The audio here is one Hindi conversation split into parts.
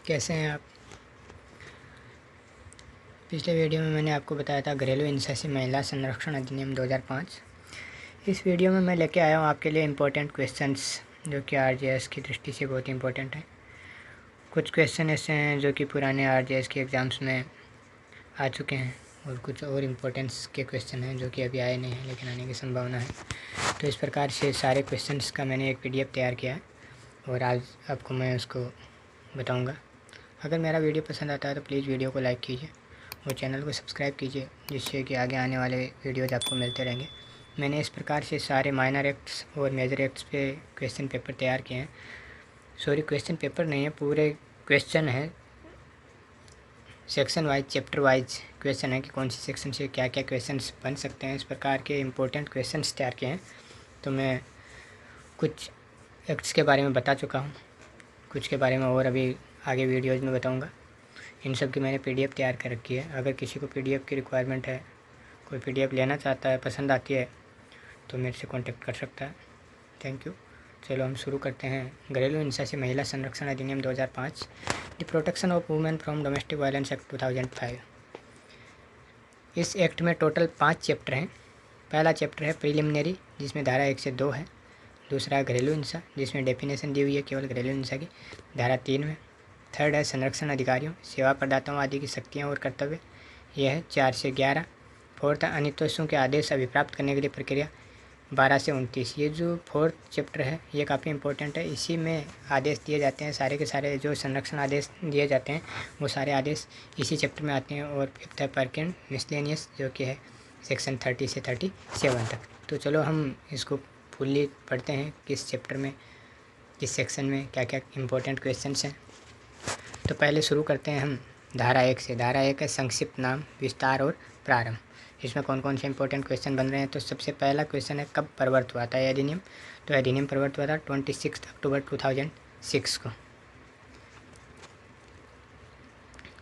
कैसे हैं आप। पिछले वीडियो में मैंने आपको बताया था घरेलू हिंसा से महिला संरक्षण अधिनियम 2005। इस वीडियो में मैं लेके आया हूँ आपके लिए इम्पोर्टेंट क्वेश्चंस जो कि आरजेएस की दृष्टि से बहुत इंपॉर्टेंट है। कुछ क्वेश्चन ऐसे हैं जो कि पुराने आरजेएस के एग्ज़ाम्स में आ चुके हैं और कुछ और इम्पोर्टेंस के क्वेश्चन हैं जो कि अभी आए नहीं हैं लेकिन आने की संभावना है। तो इस प्रकार से सारे क्वेश्चंस का मैंने एक PDF तैयार किया है और आज आपको मैं उसको बताऊँगा। अगर मेरा वीडियो पसंद आता है तो प्लीज़ वीडियो को लाइक कीजिए और चैनल को सब्सक्राइब कीजिए जिससे कि आगे आने वाले वीडियोज़ आपको मिलते रहेंगे। मैंने इस प्रकार से सारे माइनर एक्ट्स और मेजर एक्ट्स पे क्वेश्चन पेपर तैयार किए हैं। सॉरी, क्वेश्चन पेपर नहीं है, पूरे क्वेश्चन है, section wise chapter wise question है कि कौन सी सेक्शन से क्या क्या क्वेश्चन बन सकते हैं। इस प्रकार के इम्पोर्टेंट क्वेश्चन तैयार किए हैं। तो मैं कुछ एक्ट्स के बारे में बता चुका हूँ, कुछ के बारे में और अभी आगे वीडियोज़ में बताऊँगा। इन सब की मैंने PDF तैयार कर रखी है। अगर किसी को PDF की रिक्वायरमेंट है, कोई PDF लेना चाहता है, पसंद आती है तो मेरे से कांटेक्ट कर सकता है। Thank you. चलो हम शुरू करते हैं। घरेलू हिंसा से महिला संरक्षण अधिनियम 2005, the protection of women from domestic violence act 2005। इस एक्ट में टोटल 5 चैप्टर हैं। पहला चैप्टर है प्रिलिमिनरी जिसमें धारा 1 से 2 है। दूसरा है घरेलू हिंसा जिसमें डेफिनेशन दी हुई है केवल घरेलू हिंसा की, धारा 3 में। थर्ड है संरक्षण अधिकारियों, सेवा प्रदाताओं आदि की शक्तियाँ और कर्तव्य, यह है 4 से 11। फोर्थ अनितोषों के आदेश अभिप्राप्त करने के लिए प्रक्रिया, 12 से 29। ये जो फोर्थ चैप्टर है ये काफ़ी इंपॉर्टेंट है। इसी में आदेश दिए जाते हैं, सारे के सारे जो संरक्षण आदेश दिए जाते हैं वो सारे आदेश इसी चैप्टर में आते हैं। और फिफ्थ है परकेन मिसलेनियस जो कि है सेक्शन 30 से 37 तक। तो चलो हम इसको फुल्ली पढ़ते हैं, किस चैप्टर में किस सेक्शन में क्या क्या इंपॉर्टेंट क्वेश्चन हैं। तो पहले शुरू करते हैं हम धारा 1 से। धारा 1 है संक्षिप्त नाम, विस्तार और प्रारंभ। इसमें कौन कौन से इंपॉर्टेंट क्वेश्चन बन रहे हैं। तो सबसे पहला क्वेश्चन है कब प्रवर्त हुआ था यह अधिनियम। तो अधिनियम प्रवर्त हुआ था 26 अक्टूबर 2006 को।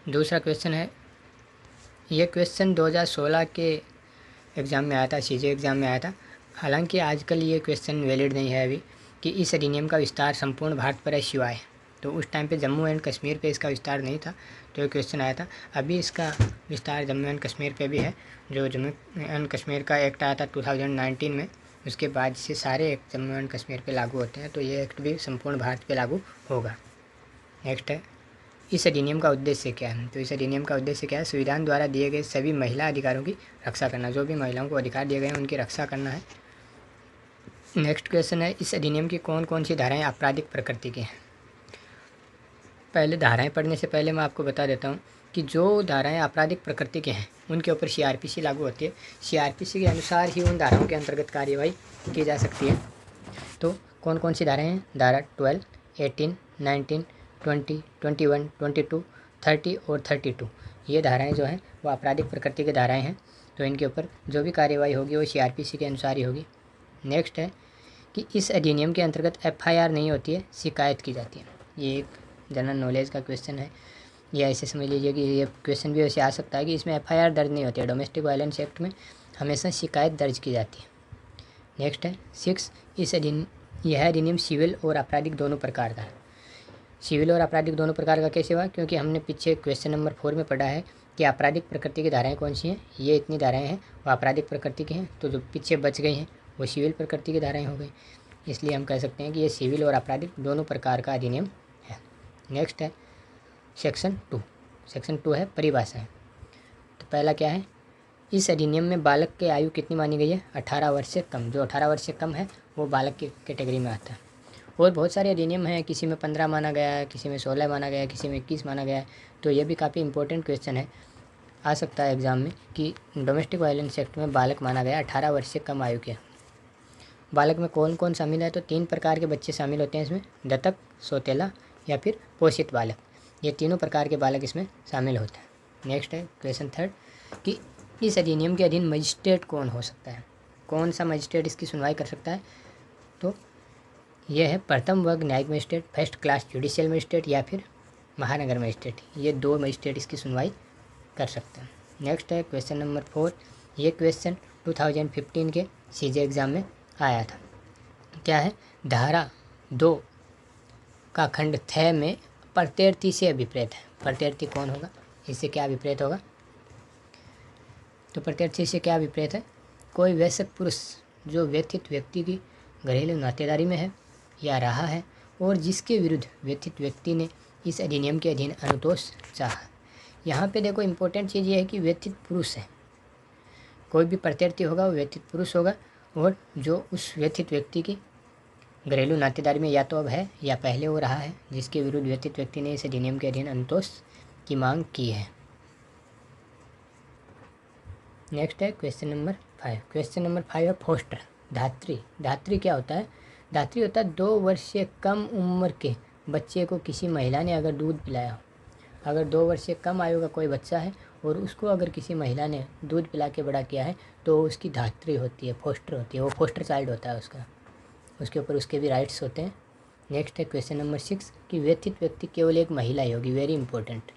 दूसरा क्वेश्चन है, ये क्वेश्चन 2016 के एग्ज़ाम में आया था, CJ एग्ज़ाम में आया था। हालांकि आजकल ये क्वेश्चन वैलिड नहीं है अभी कि इस अधिनियम का विस्तार संपूर्ण भारत पर है सिवाय। तो उस टाइम पे जम्मू एंड कश्मीर पे इसका विस्तार नहीं था, तो ये क्वेश्चन आया था। अभी इसका विस्तार जम्मू एंड कश्मीर पे भी है। जो जम्मू एंड कश्मीर का एक्ट आया था 2019 में, उसके बाद से सारे एक्ट जम्मू एंड कश्मीर पे लागू होते हैं, तो ये एक्ट भी संपूर्ण भारत पे लागू होगा। नेक्स्ट है, इस अधिनियम का उद्देश्य क्या है। तो इस अधिनियम का उद्देश्य क्या है, संविधान द्वारा दिए गए सभी महिला अधिकारों की रक्षा करना। जो भी महिलाओं को अधिकार दिए गए हैं उनकी रक्षा करना है। नेक्स्ट क्वेश्चन है, इस अधिनियम की कौन कौन सी धाराएं आपराधिक प्रकृति की हैं। पहले धाराएं पढ़ने से पहले मैं आपको बता देता हूँ कि जो धाराएं आपराधिक प्रकृति के हैं उनके ऊपर CRPC लागू होती है। CRPC के अनुसार ही उन धाराओं के अंतर्गत कार्यवाही की जा सकती है। तो कौन कौन सी धाराएं हैं, धारा 12, 18, 19, 20, 21, 22, 30 और 32। ये धाराएं जो हैं वो आपराधिक प्रकृति की धाराएं हैं। तो इनके ऊपर जो भी कार्यवाही होगी वो CRPC के अनुसार ही होगी। नेक्स्ट है कि इस अधिनियम के अंतर्गत FIR नहीं होती है, शिकायत की जाती है। ये एक जनरल नॉलेज का क्वेश्चन है, या ऐसे समझ लीजिए कि ये क्वेश्चन भी ऐसे आ सकता है कि इसमें FIR दर्ज नहीं होती है। डोमेस्टिक वायलेंस एक्ट में हमेशा शिकायत दर्ज की जाती है। नेक्स्ट है 6, यह अधिनियम सिविल और आपराधिक दोनों प्रकार का है। सिविल और आपराधिक दोनों प्रकार का कैसे हुआ, क्योंकि हमने पीछे क्वेश्चन नंबर 4 में पढ़ा है कि आपराधिक प्रकृति की धाराएं कौन सी हैं। ये इतनी धाराएं हैं वो आपराधिक प्रकृति की हैं, तो जो पीछे बच गई हैं वो सिविल प्रकृति की धाराएं हो गई। इसलिए हम कह सकते हैं कि ये सिविल और आपराधिक दोनों प्रकार का अधिनियम है। नेक्स्ट है सेक्शन 2। सेक्शन 2 है परिभाषाएं। तो पहला क्या है, इस अधिनियम में बालक की आयु कितनी मानी गई है, 18 वर्ष से कम। जो 18 वर्ष से कम है वो बालक की कैटेगरी में आता है। और बहुत सारे अधिनियम हैं, किसी में 15 माना गया है, किसी में 16 माना गया है, किसी में 21 माना गया है। तो ये भी काफ़ी इंपॉर्टेंट क्वेश्चन है, आ सकता है एग्ज़ाम में कि डोमेस्टिक वायलेंस एक्ट में बालक माना गया 18 वर्ष से कम आयु के। बालक में कौन कौन शामिल है, तो 3 प्रकार के बच्चे शामिल होते हैं इसमें, दत्तक, सौतेला या फिर पोषित बालक। ये तीनों प्रकार के बालक इसमें शामिल होते हैं। नेक्स्ट है क्वेश्चन 3 कि इस अधिनियम के अधीन मजिस्ट्रेट कौन हो सकता है, कौन सा मजिस्ट्रेट इसकी सुनवाई कर सकता है। तो यह है प्रथम वर्ग न्यायिक magistrate, first class judicial magistrate या फिर महानगर मजिस्ट्रेट। ये 2 मजिस्ट्रेट इसकी सुनवाई कर सकते हैं। नेक्स्ट है क्वेश्चन नंबर 4। ये क्वेश्चन 2015 के CJ एग्ज़ाम में आया था। क्या है, धारा 2 का खंड 6 में प्रत्यर्थी से अभिप्रेत है। प्रत्यर्थी कौन होगा, इससे क्या अभिप्रेत होगा? तो प्रत्यर्थी से क्या अभिप्रेत है? कोई वयस्क पुरुष जो व्यथित व्यक्ति की घरेलू नातेदारी में है या रहा है और जिसके विरुद्ध व्यथित व्यक्ति ने इस अधिनियम के अधीन अनुतोष चाहा। यहाँ पे देखो इम्पोर्टेंट चीज़ ये है कि व्यथित पुरुष है, कोई भी प्रत्यर्थी होगा वो व्यथित पुरुष होगा और जो उस व्यथित व्यक्ति की घरेलू नातेदारी में या तो अब है या पहले हो रहा है, जिसके विरुद्ध व्यथित व्यक्ति ने इस अधिनियम के अधीन अनुतोष की मांग की है। नेक्स्ट है क्वेश्चन नंबर 5। क्वेश्चन नंबर 5 है फोस्टर, धात्री। धात्री क्या होता है? धात्री होता है 2 वर्ष से कम उम्र के बच्चे को किसी महिला ने अगर दूध पिलाया हो, अगर 2 वर्ष से कम आयु का कोई बच्चा है और उसको अगर किसी महिला ने दूध पिला के बड़ा किया है तो उसकी धात्री होती है, फोस्टर होती है, वो फोस्टर चाइल्ड होता है उसका, उसके ऊपर उसके भी राइट्स होते हैं। नेक्स्ट है क्वेश्चन नंबर 6 कि व्यथित व्यक्ति केवल एक महिला ही होगी। वेरी इंपॉर्टेंट,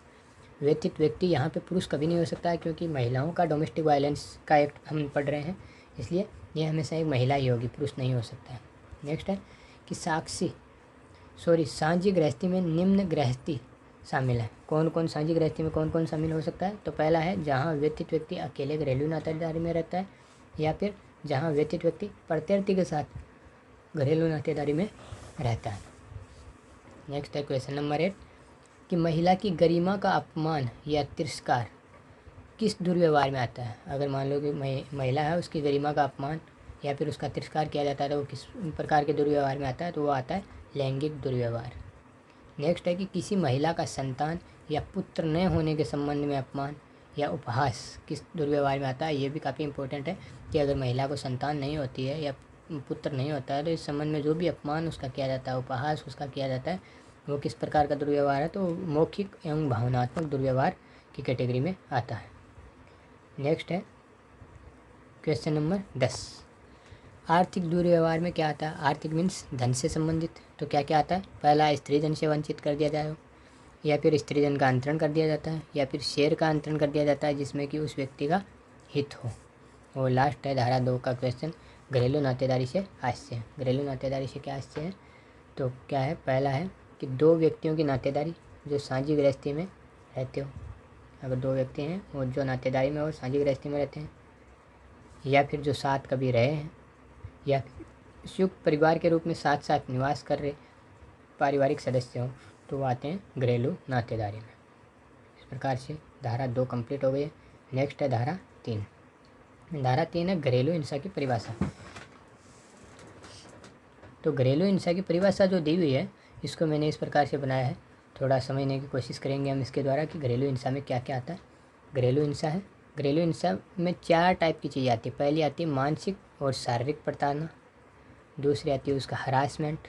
व्यथित व्यक्ति यहाँ पे पुरुष कभी नहीं हो सकता है, क्योंकि महिलाओं का डोमेस्टिक वायलेंस का एक्ट हम पढ़ रहे हैं, इसलिए ये हमेशा एक महिला ही होगी, पुरुष नहीं हो सकता है। नेक्स्ट है कि साझी गृहस्थी में निम्न गृहस्थी शामिल है। कौन कौन साझी गृहस्थी में कौन कौन शामिल हो सकता है? तो पहला है जहाँ व्यथित व्यक्ति अकेले घरेलू नातेदारी में रहता है, या फिर जहाँ व्यथित व्यक्ति प्रत्यर्थी के साथ घरेलू नातेदारी में रहता है। नेक्स्ट है क्वेश्चन नंबर 8 कि महिला की गरिमा का अपमान या तिरस्कार किस दुर्व्यवहार में आता है? अगर मान लो कि महिला है, उसकी गरिमा का अपमान या फिर उसका तिरस्कार किया जाता है तो वो किस प्रकार के दुर्व्यवहार में आता है? तो वो आता है लैंगिक दुर्व्यवहार। नेक्स्ट है कि किसी महिला का संतान या पुत्र न होने के संबंध में अपमान या उपहास किस दुर्व्यवहार में आता है? ये भी काफ़ी इंपॉर्टेंट है कि अगर महिला को संतान नहीं होती है या पुत्र नहीं होता है तो इस संबंध में जो भी अपमान उसका किया जाता है, उपहास उसका किया जाता है, वो किस प्रकार का दुर्व्यवहार है? तो मौखिक एवं भावनात्मक दुर्व्यवहार की कैटेगरी में आता है। नेक्स्ट है क्वेश्चन नंबर 10 आर्थिक दुर्व्यवहार में क्या आता है? आर्थिक मीन्स धन से संबंधित। तो क्या क्या आता है? पहला स्त्री धन से वंचित कर दिया जाए, या फिर स्त्री धन का अंतरण कर दिया जाता है, या फिर शेयर का अंतरण कर दिया जाता है जिसमें कि उस व्यक्ति का हित हो। और लास्ट है धारा 2 का क्वेश्चन, घरेलू नातेदारी से हास्य। घरेलू नातेदारी से क्या हास्य है? तो क्या है? पहला है कि 2 व्यक्तियों की नातेदारी जो साझी गृहस्थी में रहते हो, अगर 2 व्यक्ति हैं और जो नातेदारी में और साझी गृहस्थी में रहते हैं, या फिर जो साथ कभी रहे हैं, या संयुक्त परिवार के रूप में साथ साथ निवास कर रहे पारिवारिक सदस्य हों, तो वो आते हैं घरेलू नातेदारी में। इस प्रकार से धारा 2 कंप्लीट हो गई है। नेक्स्ट है धारा 3। धारा 3 है घरेलू हिंसा की परिभाषा। तो घरेलू हिंसा की परिभाषा जो दी हुई है इसको मैंने इस प्रकार से बनाया है, थोड़ा समझने की कोशिश करेंगे हम इसके द्वारा कि घरेलू हिंसा में क्या क्या आता है। घरेलू हिंसा है, घरेलू हिंसा में 4 टाइप की चीज़ें आती है। पहली आती है मानसिक और शारीरिक प्रताड़ना, दूसरी आती है उसका हरासमेंट,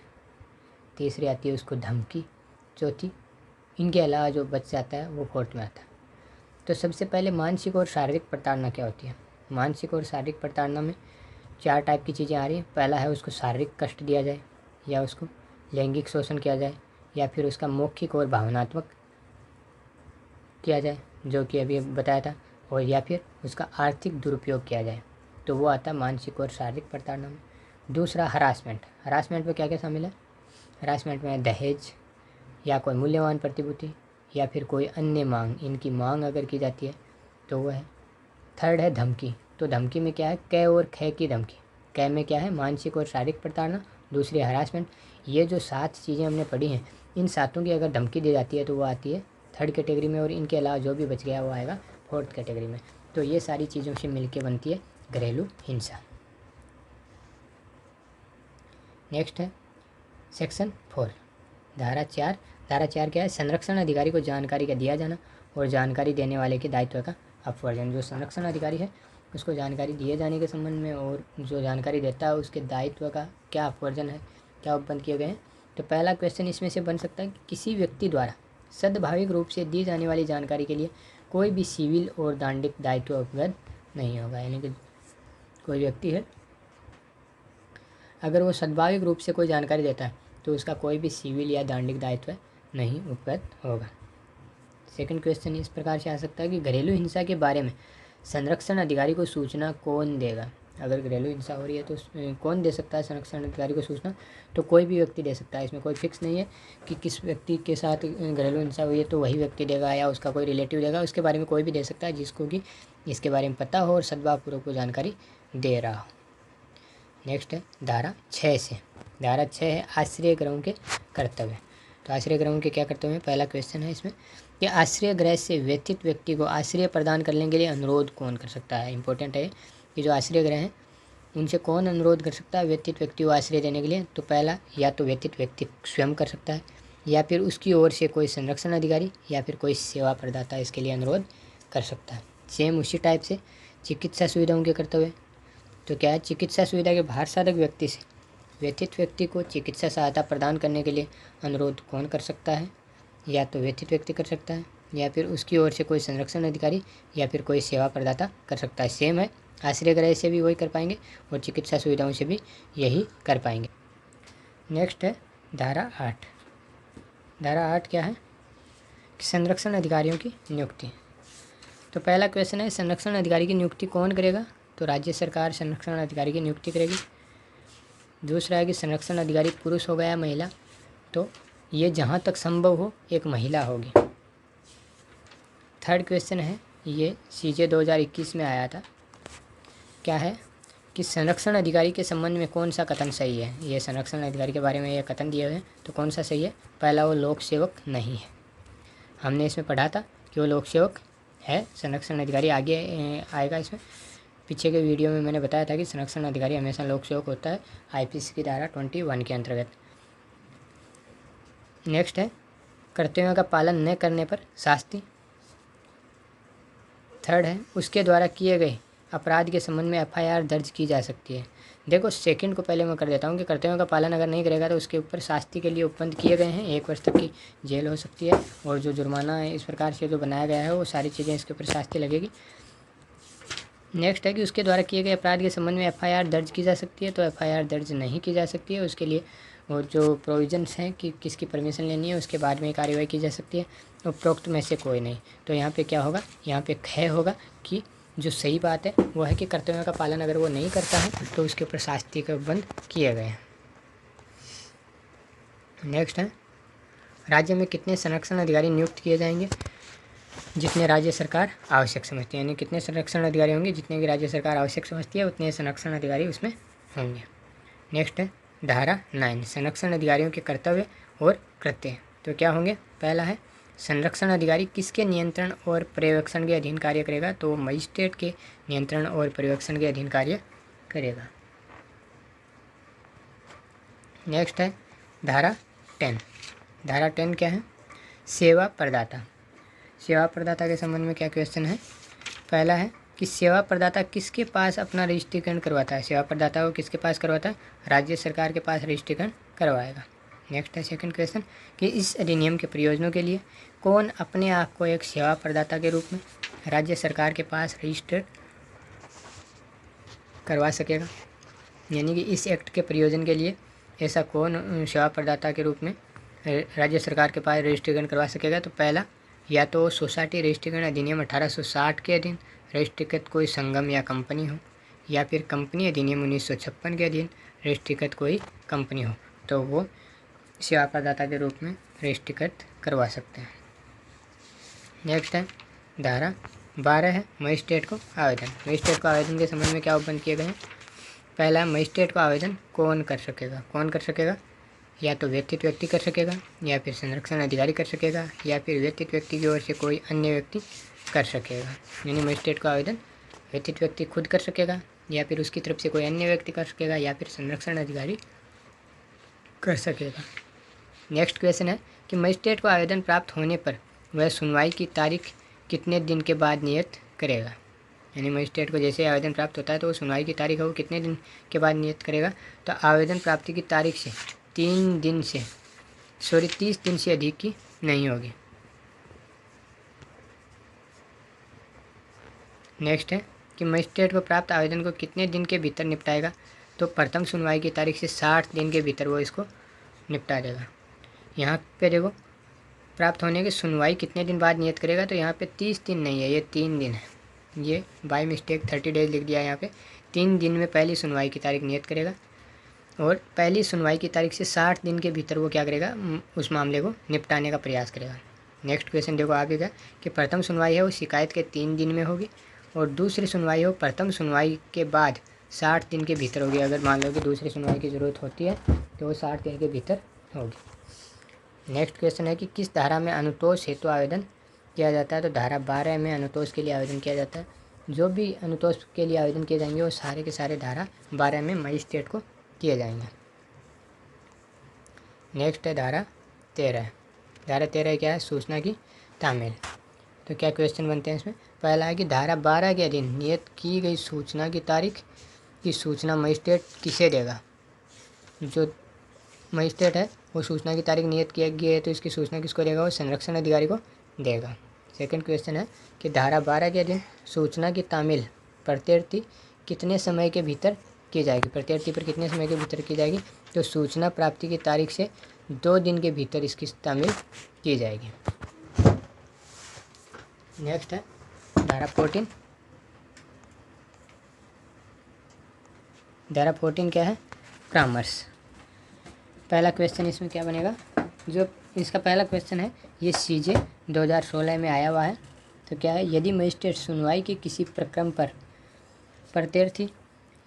तीसरी आती है उसको धमकी, चौथी इनके अलावा जो बच जाता है वो कोर्ट में आता है। तो सबसे पहले मानसिक और शारीरिक प्रताड़ना क्या होती है? मानसिक और शारीरिक प्रताड़ना में 4 टाइप की चीज़ें आ रही हैं। पहला है उसको शारीरिक कष्ट दिया जाए, या उसको लैंगिक शोषण किया जाए, या फिर उसका मौखिक और भावनात्मक किया जाए जो कि अभी बताया था, और या फिर उसका आर्थिक दुरुपयोग किया जाए, तो वो आता है मानसिक और शारीरिक प्रताड़ना में। दूसरा हरासमेंट। हरासमेंट में क्या क्या शामिल है? हरासमेंट में दहेज या कोई मूल्यवान प्रतिभूति या फिर कोई अन्य मांग, इनकी मांग अगर की जाती है तो वो है। थर्ड है धमकी। तो धमकी में क्या है? कै और खे की धमकी। कै में क्या है? मानसिक और शारीरिक प्रताड़ना, दूसरी हरासमेंट। ये जो 7 चीज़ें हमने पढ़ी हैं, इन 7 की अगर धमकी दी जाती है तो वो आती है 3rd कैटेगरी में, और इनके अलावा जो भी बच गया वो आएगा 4th कैटेगरी में। तो ये सारी चीज़ों से मिलके बनती है घरेलू हिंसा। नेक्स्ट है सेक्शन 4 धारा 4। धारा 4 क्या है? संरक्षण अधिकारी को जानकारी का दिया जाना और जानकारी देने वाले के दायित्व का अपवर्जन। जो संरक्षण अधिकारी है उसको जानकारी दिए जाने के संबंध में और जो जानकारी देता है उसके दायित्व का क्या अपवर्जन है, क्या उपबंध किए गए हैं। तो पहला क्वेश्चन इसमें से बन सकता है कि किसी व्यक्ति द्वारा सद्भाविक रूप से दी जाने वाली जानकारी के लिए कोई भी सिविल और दंडिक दायित्व उपबद्ध नहीं होगा। यानी कि कोई व्यक्ति है, अगर वो सद्भाविक रूप से कोई जानकारी देता है तो उसका कोई भी सिविल या दंडिक दायित्व नहीं उपबद्ध होगा। सेकंड क्वेश्चन इस प्रकार से आ सकता है कि घरेलू हिंसा के बारे में संरक्षण अधिकारी को सूचना कौन देगा? अगर घरेलू हिंसा हो रही है तो कौन दे सकता है संरक्षण अधिकारी को सूचना? तो कोई भी व्यक्ति दे सकता है। इसमें कोई फिक्स नहीं है कि किस व्यक्ति के साथ घरेलू हिंसा हुई है तो वही व्यक्ति देगा या उसका कोई रिलेटिव देगा। उसके बारे में कोई भी दे सकता है जिसको कि इसके बारे में पता हो और सद्भावपूर्वक वो जानकारी दे रहा हो। नेक्स्ट है धारा 6 से। धारा 6 है आश्रय गृहों के कर्तव्य। तो आश्रय गृहों के क्या कर्तव्य है? पहला क्वेश्चन है इसमें कि आश्रय गृह से व्यतीत व्यक्ति को आश्रय प्रदान करने के लिए अनुरोध कौन कर सकता है? इंपॉर्टेंट है कि जो आश्रय गृह हैं उनसे कौन अनुरोध कर सकता है व्यतीत व्यक्ति को आश्रय देने के लिए? तो पहला, या तो व्यतीत व्यक्ति स्वयं कर सकता है, या फिर उसकी ओर से कोई संरक्षण अधिकारी या फिर कोई सेवा प्रदाता इसके लिए अनुरोध कर सकता है। सेम उसी टाइप से चिकित्सा सुविधाओं के कर्तव्य। तो क्या है? चिकित्सा सुविधा के भार साधक व्यक्ति से व्यथित व्यक्ति को चिकित्सा सहायता प्रदान करने के लिए अनुरोध कौन कर सकता है? या तो व्यथित व्यक्ति कर सकता है, या फिर उसकी ओर से कोई संरक्षण अधिकारी या फिर कोई सेवा प्रदाता कर सकता है। सेम है, आश्रय गृह से भी वही कर पाएंगे और चिकित्सा सुविधाओं से भी यही कर पाएंगे। नेक्स्ट है धारा 8। धारा 8 क्या है? संरक्षण अधिकारियों की नियुक्ति। तो पहला क्वेश्चन है संरक्षण अधिकारी की नियुक्ति कौन करेगा? तो राज्य सरकार संरक्षण अधिकारी की नियुक्ति करेगी। दूसरा है कि संरक्षण अधिकारी पुरुष होगा या महिला? तो ये जहाँ तक संभव हो एक महिला होगी। थर्ड क्वेश्चन है, ये CJ 2021 में आया था। क्या है कि संरक्षण अधिकारी के संबंध में कौन सा कथन सही है? ये संरक्षण अधिकारी के बारे में ये कथन दिए हुए हैं, तो कौन सा सही है? पहला, वो लोक सेवक नहीं है। हमने इसमें पढ़ा था कि वो लोक सेवक है। संरक्षण अधिकारी आगे आएगा इसमें। पीछे के वीडियो में मैंने बताया था कि संरक्षण अधिकारी हमेशा लोक सेवक होता है IPC की धारा 21 के अंतर्गत। नेक्स्ट है कर्तव्यों का पालन न करने पर शास्ति। थर्ड है उसके द्वारा किए गए अपराध के संबंध में FIR दर्ज की जा सकती है। देखो सेकंड को पहले मैं कर देता हूँ कि कर्तव्यों का पालन अगर नहीं करेगा तो उसके ऊपर शास्ति के लिए उपबंध किए गए हैं। 1 वर्ष तक की जेल हो सकती है और जो जुर्माना है इस प्रकार से जो बनाया गया है वो सारी चीज़ें इसके ऊपर शास्ति लगेगी। नेक्स्ट है कि उसके द्वारा किए गए अपराध के संबंध में FIR दर्ज की जा सकती है। तो FIR दर्ज नहीं की जा सकती है, उसके लिए और जो प्रोविजंस हैं कि किसकी परमिशन लेनी है उसके बाद में कार्रवाई की जा सकती है। उपरोक्त में से कोई नहीं। तो यहाँ पे क्या होगा? यहाँ पे ख होगा कि जो सही बात है वो है कि कर्तव्यों का पालन अगर वो नहीं करता है तो उसके ऊपर शास्ति के उपबंध किए गए हैं। नेक्स्ट है राज्य में कितने संरक्षण अधिकारी नियुक्त किए जाएंगे? जितने राज्य सरकार आवश्यक समझती है, यानी कितने संरक्षण अधिकारी होंगे जितने की राज्य सरकार आवश्यक समझती है उतने संरक्षण अधिकारी उसमें होंगे। नेक्स्ट है धारा 9 संरक्षण अधिकारियों के कर्तव्य और कृत्य। तो क्या होंगे? पहला है संरक्षण अधिकारी किसके नियंत्रण और पर्यवेक्षण के अधीन कार्य करेगा? तो मजिस्ट्रेट के नियंत्रण और पर्यवेक्षण के अधीन कार्य करेगा। नेक्स्ट है धारा 10। धारा 10 क्या है? सेवा प्रदाता। सेवा प्रदाता के संबंध में क्या क्वेश्चन है? पहला है कि सेवा प्रदाता किसके पास अपना रजिस्ट्रीकरण करवाता है? सेवा प्रदाता को किसके पास करवाता है? राज्य सरकार के पास रजिस्ट्रीकरण करवाएगा। नेक्स्ट है सेकंड क्वेश्चन कि इस अधिनियम के प्रयोजनों के लिए कौन अपने आप को एक सेवा प्रदाता के रूप में राज्य सरकार के पास रजिस्टर करवा सकेगा? यानी कि इस एक्ट के प्रयोजन के लिए ऐसा कौन सेवा प्रदाता के रूप में राज्य सरकार के पास रजिस्ट्रीकरण करवा सकेगा? तो पहला, या तो सोसाइटी रजिस्ट्रीकरण अधिनियम 1860 के अधीन रजिस्ट्रीकृत कोई संगम या कंपनी हो, या फिर कंपनी अधिनियम 1956 के अधीन रजिस्ट्रीकृत कोई कंपनी हो, तो वो सेवा प्रदाता के रूप में रजिस्ट्रीकृत करवा सकते हैं। नेक्स्ट है धारा 12 है मजिस्ट्रेट को आवेदन। मजिस्ट्रेट को आवेदन के संबंध में क्या उपबंध किए गए हैं? पहला, मजिस्ट्रेट को आवेदन कौन कर सकेगा? कौन कर सकेगा? या तो व्यतीत व्यक्ति कर सकेगा, या फिर संरक्षण अधिकारी कर सकेगा, या फिर व्यतीत व्यक्ति की ओर से कोई अन्य व्यक्ति कर सकेगा। यानी मजिस्ट्रेट को आवेदन व्यतीत व्यक्ति खुद कर सकेगा, या फिर उसकी तरफ से कोई अन्य व्यक्ति कर सकेगा, या फिर संरक्षण अधिकारी कर सकेगा। नेक्स्ट क्वेश्चन है कि मजिस्ट्रेट को आवेदन प्राप्त होने पर वह सुनवाई की तारीख कितने दिन के बाद नियत करेगा? यानी मजिस्ट्रेट को जैसे आवेदन प्राप्त होता है तो वो सुनवाई की तारीख है वो कितने दिन के बाद नियत करेगा? तो आवेदन प्राप्ति की तारीख से 30 दिन से अधिक की नहीं होगी। नेक्स्ट है कि मजिस्ट्रेट को प्राप्त आवेदन को कितने दिन के भीतर निपटाएगा? तो प्रथम सुनवाई की तारीख से 60 दिन के भीतर वो इसको निपटा देगा। यहाँ पे देखो प्राप्त होने की सुनवाई कितने दिन बाद नियत करेगा, तो यहाँ पे 30 दिन नहीं है, ये 3 दिन है। ये बाय मिस्टेक 30 डेज लिख दिया है यहाँ पे, 3 दिन में पहली सुनवाई की तारीख नियत करेगा और पहली सुनवाई की तारीख से 60 दिन के भीतर वो क्या करेगा, उस मामले को निपटाने का प्रयास करेगा। नेक्स्ट क्वेश्चन देखो आगे का कि प्रथम सुनवाई है वो शिकायत के 3 दिन में होगी और दूसरी सुनवाई हो प्रथम सुनवाई के बाद 60 दिन के भीतर होगी। अगर मान लो कि दूसरी सुनवाई की ज़रूरत होती है तो वो 60 दिन के भीतर होगी। नेक्स्ट क्वेश्चन है कि किस धारा में अनुतोष हेतु आवेदन किया जाता है। तो धारा 12 में अनुतोष के लिए आवेदन किया जाता है। जो भी अनुतोष के लिए आवेदन किए जाएंगे वो सारे के सारे धारा 12 में मजिस्ट्रेट को किए जाएंगे। नेक्स्ट है धारा 13। धारा 13 क्या है, सूचना की तामील। तो क्या क्वेश्चन बनते हैं इसमें। पहला है कि धारा 12 के अधीन नियत की गई सूचना की तारीख की सूचना मजिस्ट्रेट किसे देगा। जो मजिस्ट्रेट है वो सूचना की तारीख नियत किया गई है तो इसकी सूचना किसको देगा, वो संरक्षण अधिकारी को देगा। सेकंड क्वेश्चन है कि धारा 12 के अधीन सूचना की तामील प्रत्यर्थी कितने समय के भीतर की जाएगी। प्रत्यर्थी पर कितने समय के भीतर की जाएगी। तो सूचना प्राप्ति की तारीख से 2 दिन के भीतर इसकी तामील की जाएगी। नेक्स्ट है धारा 14। धारा 14 क्या है, परामर्श। पहला क्वेश्चन इसमें क्या बनेगा, जो इसका पहला क्वेश्चन है ये सीजे 2016 में आया हुआ है। तो क्या है, यदि मजिस्ट्रेट सुनवाई के किसी प्रक्रम पर प्रत्यर्थी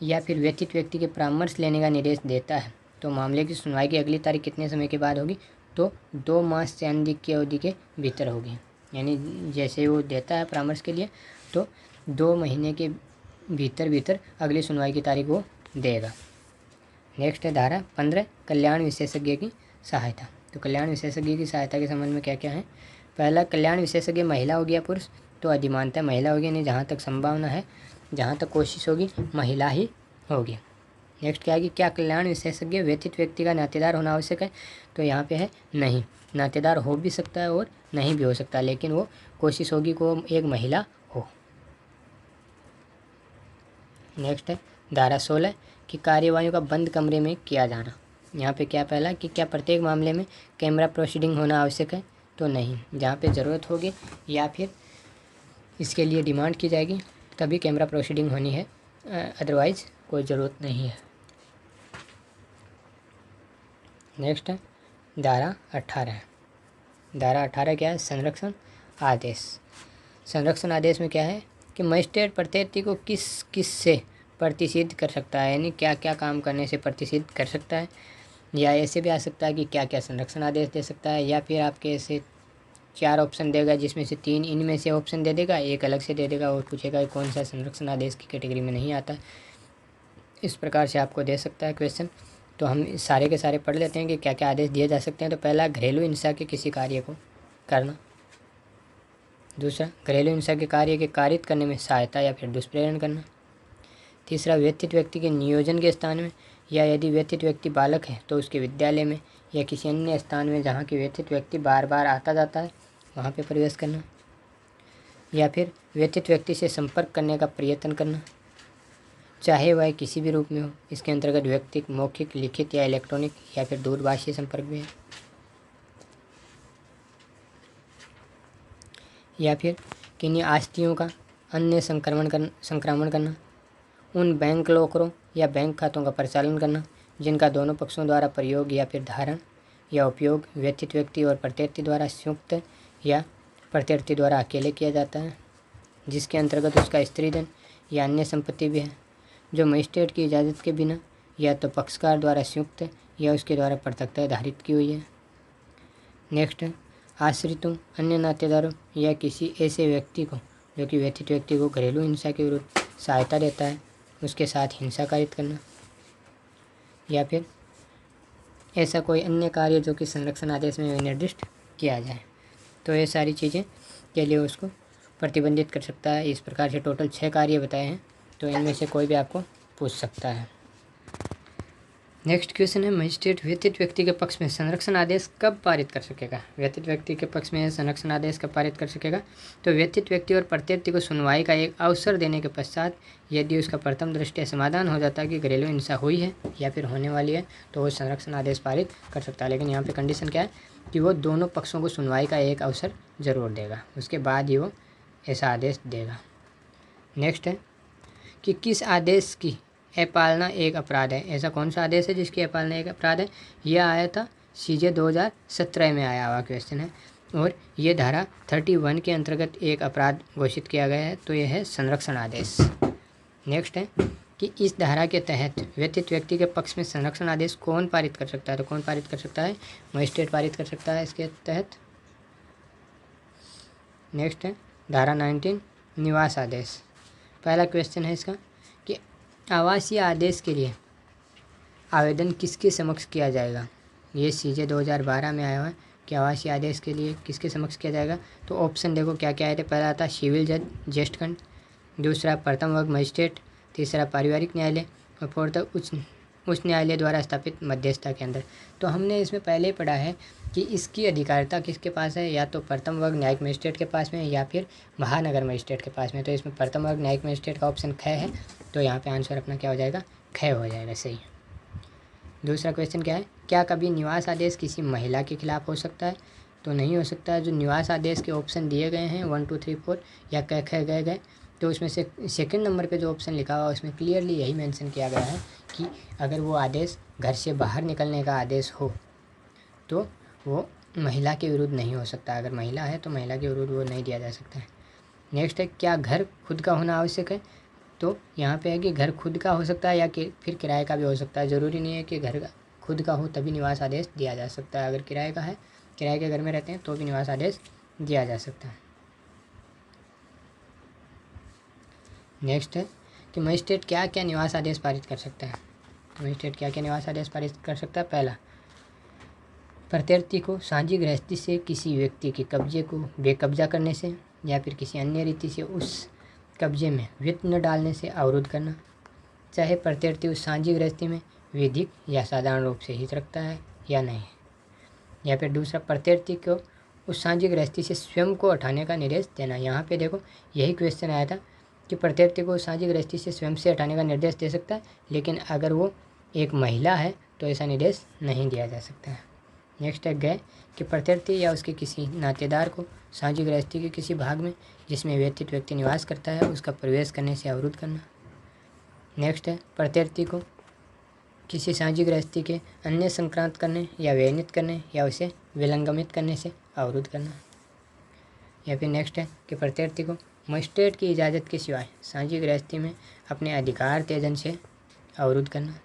या फिर व्यथित व्यक्ति के परामर्श लेने का निर्देश देता है तो मामले की सुनवाई की अगली तारीख कितने समय के बाद होगी। तो 2 मास से अधिक की अवधि के भीतर होगी। यानी जैसे वो देता है परामर्श के लिए तो 2 महीने के भीतर अगली सुनवाई की तारीख वो देगा। नेक्स्ट है धारा 15, कल्याण विशेषज्ञ की सहायता। तो कल्याण विशेषज्ञ की सहायता के संबंध में क्या क्या है। पहला, कल्याण विशेषज्ञ महिला होगी या पुरुष। तो अधिमानतः महिला होगी, यानी जहाँ तक संभावना है, जहाँ तक कोशिश होगी महिला ही होगी। नेक्स्ट क्या है कि क्या कल्याण विशेषज्ञ व्यथित व्यक्ति का नातेदार होना आवश्यक है। तो यहाँ पे है नहीं, नातेदार हो भी सकता है और नहीं भी हो सकता, लेकिन वो कोशिश होगी कि वो एक महिला हो। नेक्स्ट है धारा 16 कि कार्यवाही का बंद कमरे में किया जाना। यहाँ पे क्या पहला कि क्या प्रत्येक मामले में कैमरा प्रोसीडिंग होना आवश्यक है। तो नहीं, जहाँ पे ज़रूरत होगी या फिर इसके लिए डिमांड की जाएगी तभी कैमरा प्रोसीडिंग होनी है, अदरवाइज़ कोई ज़रूरत नहीं है। नेक्स्ट है धारा 18। धारा 18 क्या है, संरक्षण आदेश। संरक्षण आदेश में क्या है कि मजिस्ट्रेट प्रत्यर्थी को किस किस से प्रतिषिद्ध कर सकता है, यानी क्या क्या काम करने से प्रतिषिद्ध कर सकता है। या ऐसे भी आ सकता है कि क्या क्या संरक्षण आदेश दे सकता है, या फिर आपके ऐसे 4 ऑप्शन देगा जिसमें से 3 इनमें से ऑप्शन दे देगा, एक अलग से दे देगा और पूछेगा कौन सा संरक्षण आदेश की कैटेगरी में नहीं आता। इस प्रकार से आपको दे सकता है क्वेश्चन। तो हम सारे के सारे पढ़ लेते हैं कि क्या क्या आदेश दिए जा सकते हैं। तो पहला, घरेलू हिंसा के किसी कार्य को करना। दूसरा, घरेलू हिंसा के कार्य के कारित करने में सहायता या फिर दुष्प्रेरण करना। तीसरा, व्यथित व्यक्ति के नियोजन के स्थान में, या यदि व्यथित व्यक्ति बालक है तो उसके विद्यालय में या किसी अन्य स्थान में जहाँ के व्यथित व्यक्ति बार बार आता जाता है वहाँ पे प्रवेश करना। या फिर व्यथित व्यक्ति से संपर्क करने का प्रयत्न करना, चाहे वह किसी भी रूप में हो। इसके अंतर्गत व्यक्तिक, मौखिक, लिखित या इलेक्ट्रॉनिक या फिर दूरभाषी संपर्क भी है। या फिर किन्हीं आस्तियों का अन्य संक्रमण करना, उन बैंक लॉकरों या बैंक खातों का परिचालन करना जिनका दोनों पक्षों द्वारा प्रयोग या फिर धारण या उपयोग व्यथित व्यक्ति और प्रत्यर्थी द्वारा संयुक्त या प्रत्यर्थी द्वारा अकेले किया जाता है, जिसके अंतर्गत उसका स्त्रीधन या अन्य संपत्ति भी है, जो मजिस्ट्रेट की इजाज़त के बिना या तो पक्षकार द्वारा संयुक्त या उसके द्वारा पृथकतः धारित की हुई है। नेक्स्ट है आश्रितों, अन्य नातेदारों या किसी ऐसे व्यक्ति को जो कि व्यथित व्यक्ति को घरेलू हिंसा के विरुद्ध सहायता देता है उसके साथ हिंसा कारित करना। या फिर ऐसा कोई अन्य कार्य जो कि संरक्षण आदेश में निर्दिष्ट किया जाए। तो ये सारी चीज़ें के लिए उसको प्रतिबंधित कर सकता है। इस प्रकार से टोटल 6 कार्य बताए हैं, तो इनमें से कोई भी आपको पूछ सकता है। नेक्स्ट क्वेश्चन है, मजिस्ट्रेट व्यथित व्यक्ति के पक्ष में संरक्षण आदेश कब पारित कर सकेगा। व्यथित व्यक्ति के पक्ष में संरक्षण आदेश कब पारित कर सकेगा। तो व्यथित व्यक्ति और प्रत्यर्थी को सुनवाई का एक अवसर देने के पश्चात यदि उसका प्रथम दृष्टया समाधान हो जाता है कि घरेलू हिंसा हुई है या फिर होने वाली है तो वो संरक्षण आदेश पारित कर सकता है। लेकिन यहाँ पर कंडीशन क्या है कि वो दोनों पक्षों को सुनवाई का एक अवसर ज़रूर देगा, उसके बाद ही वो ऐसा आदेश देगा। नेक्स्ट है कि किस आदेश की अपालना एक अपराध है। ऐसा कौन सा आदेश है जिसकी अपालना एक अपराध है? यह आया था CJ 2017 में आया हुआ क्वेश्चन है और ये धारा 31 के अंतर्गत एक अपराध घोषित किया गया है, तो यह है संरक्षण आदेश। नेक्स्ट है कि इस धारा के तहत व्यतीत व्यक्ति के पक्ष में संरक्षण आदेश कौन पारित कर सकता है? तो कौन पारित कर सकता है? मजिस्ट्रेट पारित कर सकता है इसके तहत। नेक्स्ट है धारा 19 निवास आदेश। पहला क्वेश्चन है इसका कि आवासीय आदेश के लिए आवेदन किसके समक्ष किया जाएगा? ये CJ 2012 में आया हुआ है कि आवासीय आदेश के लिए किसके समक्ष किया जाएगा। तो ऑप्शन देखो क्या क्या आए थे। पहला था सिविल जज ज्येष्ठ खंड, दूसरा प्रथम वर्ग मजिस्ट्रेट, तीसरा पारिवारिक न्यायालय और फोर्थ उच्च न्यायालय द्वारा स्थापित मध्यस्थता केंद्र। तो हमने इसमें पहले ही पढ़ा है कि इसकी अधिकारिता किसके पास है, या तो प्रथम वर्ग न्यायिक मजिस्ट्रेट के पास में या फिर महानगर मजिस्ट्रेट के पास में। तो इसमें प्रथम वर्ग न्यायिक मजिस्ट्रेट का ऑप्शन ख है, तो यहाँ पे आंसर अपना क्या हो जाएगा? ख हो जाएगा सही। दूसरा क्वेश्चन क्या है, क्या कभी निवास आदेश किसी महिला के खिलाफ हो सकता है? तो नहीं हो सकता है। जो निवास आदेश के ऑप्शन दिए गए हैं 1 2 3 4 या क ख गए तो उसमें से सेकंड नंबर पे जो ऑप्शन लिखा हुआ उसमें क्लियरली यही मेंशन किया गया है कि अगर वो आदेश घर से बाहर निकलने का आदेश हो तो वो महिला के विरुद्ध नहीं हो सकता। अगर महिला है तो महिला के विरुद्ध वो नहीं दिया जा सकता है। नेक्स्ट है, क्या घर खुद का होना आवश्यक है? तो यहाँ पे है कि घर खुद का हो सकता है या कि फिर किराए का भी हो सकता है। ज़रूरी नहीं है कि घर खुद का हो तभी निवास आदेश दिया जा सकता है। अगर किराए का है, किराए के घर में रहते हैं तो भी निवास आदेश दिया जा सकता है। नेक्स्ट है कि मजिस्ट्रेट क्या क्या निवास आदेश पारित कर सकता है? मजिस्ट्रेट क्या क्या निवास आदेश पारित कर सकता है? पहला, प्रत्यर्थी को साझी गृहस्थी से किसी व्यक्ति के कब्जे को बेकब्जा करने से या फिर किसी अन्य रीति से उस कब्जे में वित्त न डालने से अवरुद्ध करना, चाहे प्रत्यर्थी उस साझी गृहस्थी में विधिक या साधारण रूप से हित रखता है या नहीं। या फिर दूसरा, प्रत्यर्थी को उस साझी गृहस्थी से स्वयं को हटाने का निर्देश देना। यहाँ पे देखो यही क्वेश्चन आया था कि प्रत्यर्थी को साझी गृहस्थी से स्वयं से हटाने का निर्देश दे सकता है, लेकिन अगर वो एक महिला है तो ऐसा निर्देश नहीं दिया जा सकता है। नेक्स्ट है गए कि प्रत्यर्थी या उसके किसी नातेदार को साझी गृहस्थी के किसी भाग में जिसमें व्यतीत व्यक्ति निवास करता है उसका प्रवेश करने से अवरुद्ध करना। नेक्स्ट है प्रत्यर्थी को किसी साझी गृहस्थी के अन्य संक्रांत करने या व्यनित करने या उसे विलंगमित करने से अवरुद्ध करना। या फिर नेक्स्ट है कि प्रत्यर्थी को मजिस्ट्रेट की इजाज़त के सिवाय साझी गृहस्थी में अपने अधिकार त्यजन से अवरुद्ध करना।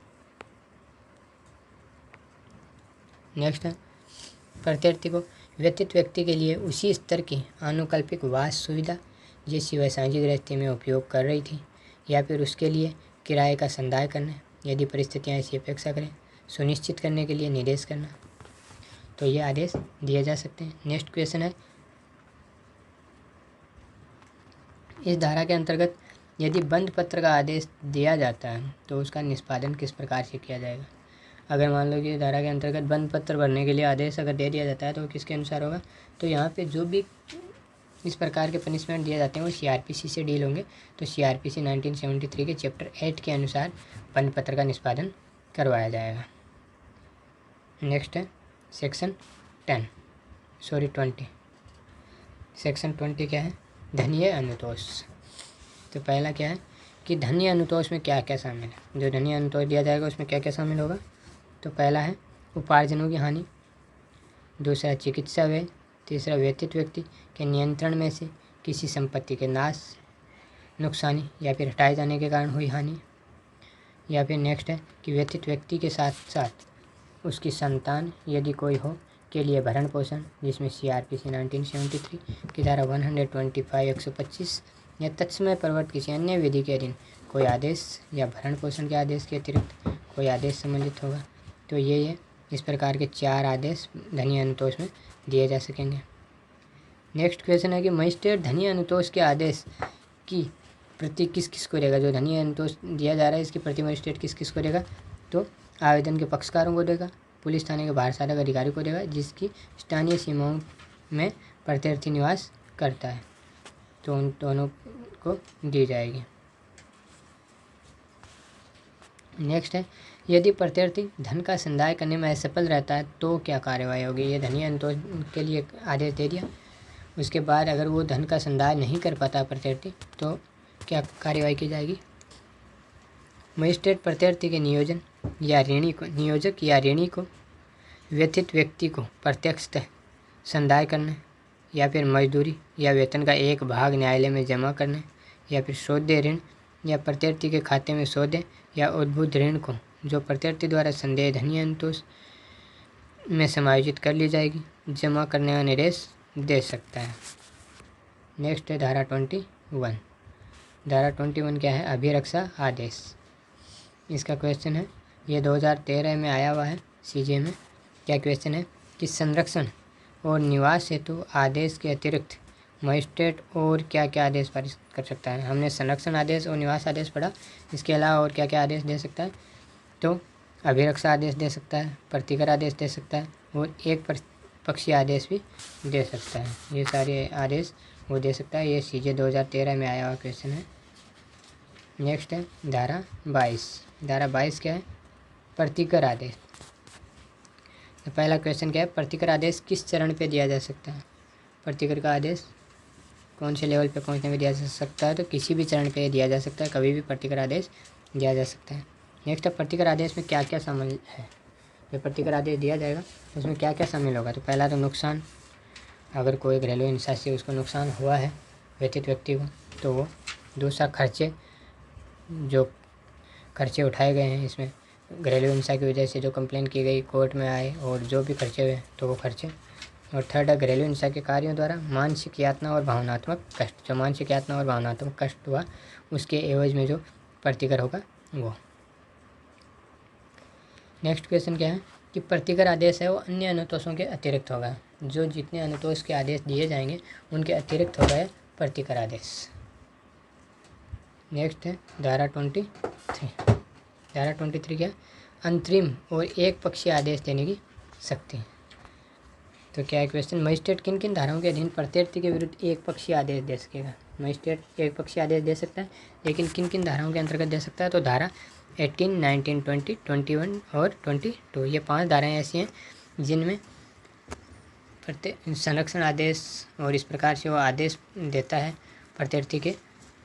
नेक्स्ट है प्रत्यर्थी को व्यतीत व्यक्ति के लिए उसी स्तर की आनुकल्पिक वास सुविधा जिसकी वह साझी गृहस्थी में उपयोग कर रही थी या फिर उसके लिए किराए का संदाय करना, यदि परिस्थितियाँ ऐसी अपेक्षा करें, सुनिश्चित करने के लिए निर्देश करना। तो ये आदेश दिए जा सकते हैं। नेक्स्ट क्वेश्चन है, इस धारा के अंतर्गत यदि बंद पत्र का आदेश दिया जाता है तो उसका निष्पादन किस प्रकार से किया जाएगा? अगर मान लो कि धारा के अंतर्गत बंद पत्र भरने के लिए आदेश अगर दे दिया जाता है तो किसके अनुसार होगा? तो यहाँ पे जो भी इस प्रकार के पनिशमेंट दिए जाते हैं वो CRPC से डील होंगे। तो CRPC 1973 के चैप्टर 8 के अनुसार बंद पत्र का निष्पादन करवाया जाएगा। नेक्स्ट है सेक्शन 20। सेक्शन 20 क्या है? धनीय अनुतोष। तो पहला क्या है कि धनीय अनुतोष में क्या क्या शामिल है? जो धनीय अनुतोष दिया जाएगा उसमें क्या क्या शामिल होगा? तो पहला है उपार्जनों की हानि, दूसरा चिकित्सा व्यय, तीसरा व्यतीत व्यक्ति के नियंत्रण में से किसी संपत्ति के नाश, नुकसानी या फिर हटाए जाने के कारण हुई हानि। या फिर नेक्स्ट है कि व्यतीत व्यक्ति के साथ साथ उसकी संतान यदि कोई हो के लिए भरण पोषण, जिसमें CRPC 1973 की धारा 125 या तत्समय प्रवर्त किसी अन्य विधि के अधीन कोई आदेश या भरण पोषण के आदेश के अतिरिक्त कोई आदेश सम्मिलित होगा। तो ये इस प्रकार के 4 आदेश धनीय अनुतोष में दिए जा सकेंगे। नेक्स्ट क्वेश्चन है कि मजिस्ट्रेट धनीय अनुतोष के आदेश की प्रति किस किस को देगा? जो धनीय अनुतोष दिया जा रहा है इसकी प्रति मजिस्ट्रेट किस किस को देगा? तो आवेदन के पक्षकारों को देगा, पुलिस थाने के बाहर साधक अधिकारी को देगा जिसकी स्थानीय सीमाओं में प्रत्यर्थी निवास करता है, तो उन दोनों को दी जाएगी। नेक्स्ट है यदि प्रत्यर्थी धन का संदाय करने में असफल रहता है तो क्या कार्यवाही होगी? ये धनीय अनुतोष के लिए आदेश दे दिया, उसके बाद अगर वो धन का संदाय नहीं कर पाता प्रत्यर्थी तो क्या कार्यवाही की जाएगी? मजिस्ट्रेट प्रत्यार्थी के नियोजन या ऋणी को नियोजक या ऋणी को व्यथित व्यक्ति को प्रत्यक्षतः संदाय करने या फिर मजदूरी या वेतन का एक भाग न्यायालय में जमा करने या फिर सौदे ऋण या प्रत्यार्थी के खाते में सौदे या उद्भूत ऋण को जो प्रत्यार्थी द्वारा संदेहधनीय अनुतोष में समायोजित कर ली जाएगी जमा करने का निर्देश दे सकता है। नेक्स्ट है धारा 21। धारा 21 क्या है? अभिरक्षा आदेश। इसका क्वेश्चन है, ये 2013 में आया हुआ है सीजे में। क्या क्वेश्चन है कि संरक्षण और निवास हेतु आदेश के अतिरिक्त मजिस्ट्रेट और क्या क्या आदेश पारित कर सकता है। हमने संरक्षण आदेश और निवास आदेश पढ़ा, इसके अलावा और क्या क्या आदेश दे सकता है? तो अभिरक्षा आदेश दे सकता है, प्रतिकर आदेश दे सकता है और एक पक्षीय आदेश भी दे सकता है। ये सारे आदेश वो दे सकता है। ये सीजे 2013 में आया हुआ क्वेश्चन है। नेक्स्ट है धारा 22। धारा 22 क्या है? प्रतिकर आदेश। तो पहला क्वेश्चन क्या है? प्रतिकर आदेश किस चरण पे दिया जा सकता है? प्रतिकर का आदेश कौन से लेवल पे पहुंचने में दिया जा सकता है? तो किसी भी चरण पे दिया जा सकता है, कभी भी प्रतिकर आदेश दिया जा सकता है। नेक्स्ट है प्रतिकर आदेश में क्या क्या शामिल है? जो प्रतिकर आदेश दिया जाएगा उसमें क्या क्या शामिल होगा? तो पहला तो नुकसान, अगर कोई घरेलू हिंसा से उसको नुकसान हुआ है व्यथित व्यक्ति को तो वो। दूसरा खर्चे, जो खर्चे उठाए गए हैं इसमें घरेलू हिंसा की वजह से जो कंप्लेन की गई कोर्ट में आए और जो भी खर्चे हुए तो वो खर्चे। और थर्ड है घरेलू हिंसा के कार्यों द्वारा मानसिक यातना और भावनात्मक कष्ट। जो मानसिक यातना और भावनात्मक कष्ट हुआ उसके एवज में जो प्रतिकर होगा वो। नेक्स्ट क्वेश्चन क्या है कि प्रतिकर आदेश है वो अन्य अनुतोषों के अतिरिक्त होगा। जो जितने अनुतोष के आदेश दिए जाएंगे उनके अतिरिक्त होगा है प्रतिकर आदेश। नेक्स्ट है धारा 23। धारा 23 क्या? अंतरिम और एक पक्षीय आदेश देने की शक्ति। तो क्या है क्वेश्चन? मजिस्ट्रेट किन किन धाराओं के अधीन प्रत्यार्थी के विरुद्ध एक पक्षीय आदेश दे सकेगा? मजिस्ट्रेट एक पक्षीय आदेश दे सकता है, लेकिन किन किन धाराओं के अंतर्गत दे सकता है? तो धारा 18, 19, 20, 21 और 22। ये 5 धाराएं ऐसी हैं जिनमें संरक्षण आदेश और इस प्रकार से वो आदेश देता है प्रत्यार्थी के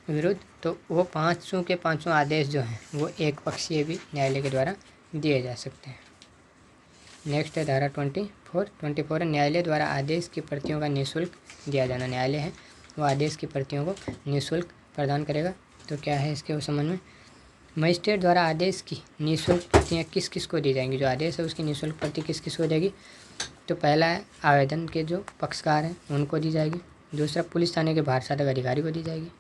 विरुद्ध, तो वो 5 के 5 आदेश जो हैं वो एक पक्षीय भी न्यायालय के द्वारा दिए जा सकते हैं। नेक्स्ट है धारा 24 न्यायालय द्वारा आदेश की प्रतियों का निःशुल्क दिया जाना। न्यायालय है वो आदेश की प्रतियों को निःशुल्क प्रदान करेगा। तो क्या है इसके संबंध में? मजिस्ट्रेट द्वारा आदेश की निःशुल्क प्रतियाँ किस किस को दी जाएंगी? जो आदेश है उसकी निःशुल्क प्रति किस किस को देगी? तो पहला है आवेदन के जो पक्षकार हैं उनको दी जाएगी। दूसरा पुलिस थाने के भारसाधक अधिकारी को दी जाएगी।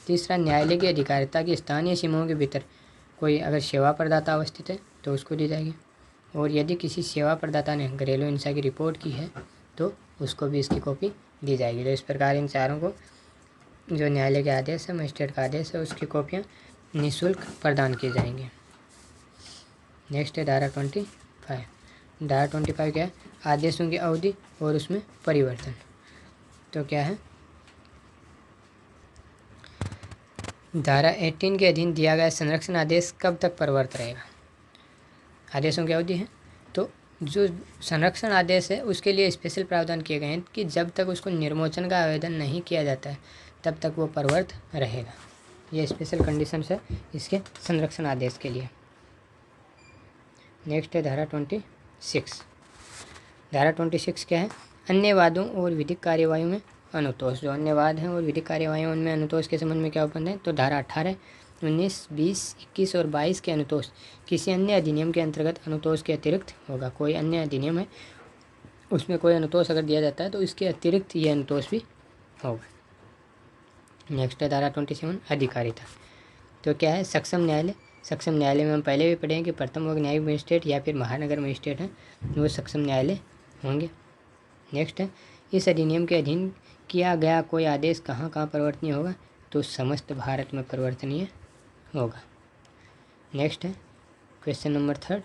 तीसरा न्यायालय की अधिकारिता की स्थानीय सीमाओं के भीतर कोई अगर सेवा प्रदाता अवस्थित है तो उसको दी जाएगी। और यदि किसी सेवा प्रदाता ने घरेलू हिंसा की रिपोर्ट की है तो उसको भी इसकी कॉपी दी जाएगी। तो इस प्रकार इन चारों को जो न्यायालय के आदेश है, मजिस्ट्रेट का आदेश है, उसकी कॉपियाँ निःशुल्क प्रदान की जाएंगी। नेक्स्ट है धारा 25। धारा 25 क्या है? आदेशों की अवधि और उसमें परिवर्तन। तो क्या है? धारा 18 के अधीन दिया गया संरक्षण आदेश कब तक प्रवर्त रहेगा? आदेशों की अवधि है तो जो संरक्षण आदेश है उसके लिए स्पेशल प्रावधान किए गए हैं कि जब तक उसको निर्मोचन का आवेदन नहीं किया जाता है तब तक वो प्रवर्त रहेगा। ये स्पेशल कंडीशंस है इसके संरक्षण आदेश के लिए। नेक्स्ट है धारा 26। धारा 26 क्या है? अन्य वादों और विधिक कार्यवाहियों में अनुतोष। जो अन्य वाद हैं और विधिक कार्यवाहियों उनमें अनुतोष के संबंध में क्या उपबंध है? तो धारा 18, 19, 20, 21 और 22 के अनुतोष किसी अन्य अधिनियम के अंतर्गत अनुतोष के अतिरिक्त होगा। कोई अन्य अधिनियम है उसमें कोई अनुतोष अगर दिया जाता है तो इसके अतिरिक्त ये अनुतोष भी होगा। नेक्स्ट है धारा 27 अधिकारिता। तो क्या है? सक्षम न्यायालय। सक्षम न्यायालय में हम पहले भी पढ़े हैं कि प्रथम वर्ग न्यायिक मजिस्ट्रेट या फिर महानगर मजिस्ट्रेट हैं वो सक्षम न्यायालय होंगे। नेक्स्ट है इस अधिनियम के अधीन किया गया कोई आदेश कहाँ कहाँ परिवर्तनीय होगा? तो समस्त भारत में परिवर्तनीय होगा। नेक्स्ट है क्वेश्चन नंबर 3।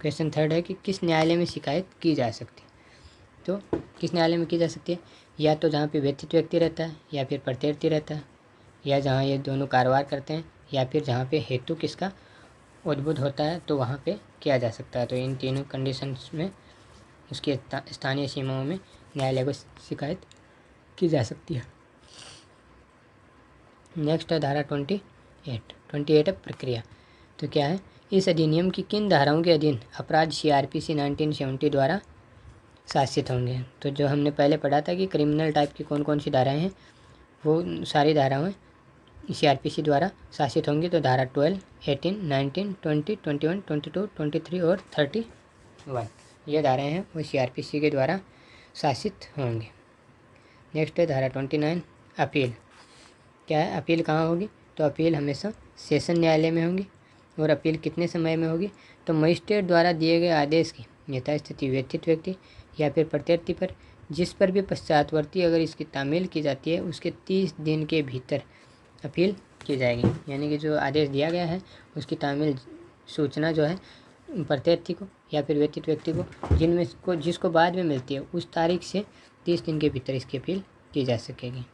क्वेश्चन 3 है कि किस न्यायालय में शिकायत की जा सकती है? तो किस न्यायालय में की जा सकती है? या तो जहाँ पे व्यथित व्यक्ति रहता है या फिर प्रत्यार्थी रहता है या जहाँ ये दोनों कारोबार करते हैं या फिर जहाँ पे हेतु किसका उद्भुत होता है तो वहाँ पे किया जा सकता है। तो इन तीनों कंडीशंस में उसकी स्थानीय सीमाओं में न्यायालय को शिकायत की जा सकती है। नेक्स्ट है धारा 28। 28 है प्रक्रिया। तो क्या है, इस अधिनियम की किन धाराओं के अधीन अपराध CRPC 1970 द्वारा शासित होंगे। तो जो हमने पहले पढ़ा था कि क्रिमिनल टाइप की कौन कौन सी धाराएं हैं, वो सारी धाराएं CRPC द्वारा शासित होंगी। तो धारा 12, 18, 19, 20, 21, 22, 23 और 31 ये धाराएं हैं वो CRPC के द्वारा शासित होंगी। नेक्स्ट है धारा 29 अपील। क्या है, अपील कहाँ होगी। तो अपील हमेशा सेशन न्यायालय में होगी। और अपील कितने समय में होगी। तो मजिस्ट्रेट द्वारा दिए गए आदेश की यथास्थिति व्यथित व्यक्ति या फिर प्रत्यर्थी पर जिस पर भी पश्चातवर्ती अगर इसकी तामील की जाती है उसके 30 दिन के भीतर अपील की जाएगी। यानी कि जो आदेश दिया गया है उसकी तामील सूचना जो है प्रत्यर्थी को या फिर व्यथित व्यक्ति को जिसको बाद में मिलती है उस तारीख से 30 दिन के भीतर इसकी अपील की जा सकेगी।